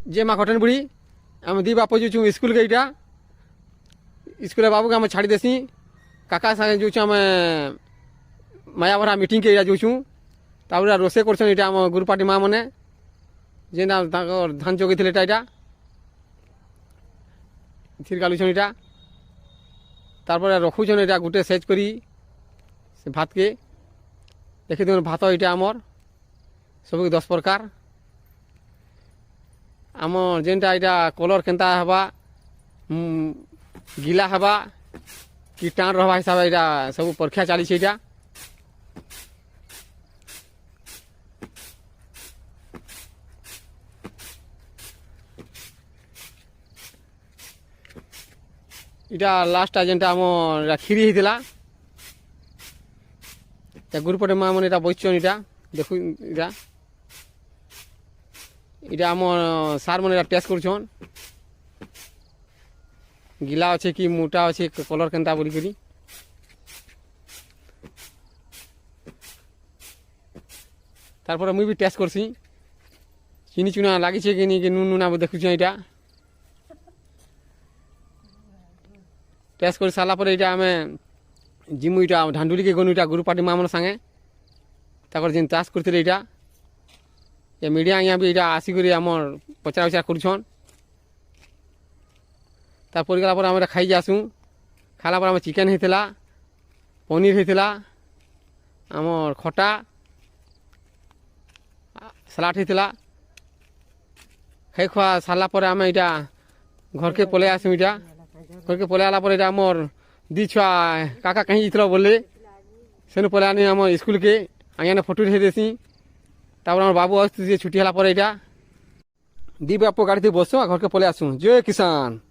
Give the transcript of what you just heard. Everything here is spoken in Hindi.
जे माँ कटन बुढ़ी आम दी बाप जो स्कूल के इटा स्कूल बाबू के आम छाड़ी देसी काका सागे जो आम मायाभरा मीटिंग के जो रोसे कर गुरु पार्टी माँ मैंने जेना धान चौकी थे इटा थिर गालुन इटा तारपर रखुन इटा गोटे सेज करी से भात के देखी देख भात इटा आमर सब 10 प्रकार आम जेनटा इटा कलर केनता हवा गिला हवा कि टाण रहा हिसाब इटा सब परीक्षा चली इटा इटा लास्ट जेनटा आम खीरी होता गुरुपटे माँ मैंने बचन इटा देखु इटा इटा आम सार मैंने टेस्ट कर गिला अच्छे कि मोटा अच्छे कलर केनता बोली करी तारपर मुई भी टेस्ट करसी चीनी चुना लगी कि नहीं कि नून नुना देखुच इटा टेस्ट कर सारा पर इटा आम जिमु इटा ढांडुली के गनु इटा गुरु पार्टी माँ मन सांगे ताकर जेन चाष करते इटा ये मीडिया यहाँ भी इटा आसिक आमर पचरा उचरा कर तापर गला आम खाई जासु खाला पर आम चिकेन होता पनीर होता आमर खटा सलाड होता खाई खुआ सारा पर आम इटा घर के पलै आसु इटा घर के पलै आला पर इटा आमर दी छुआ काका कहीं इतला बोले सेनु पलै आनी आम स्कूल के आगे फोटो रही देसी तापर आम बाबू आस छुट्टी होला पर इटा दी बाप गाड़ी थी बसु घर के पलै आसु जय किसान।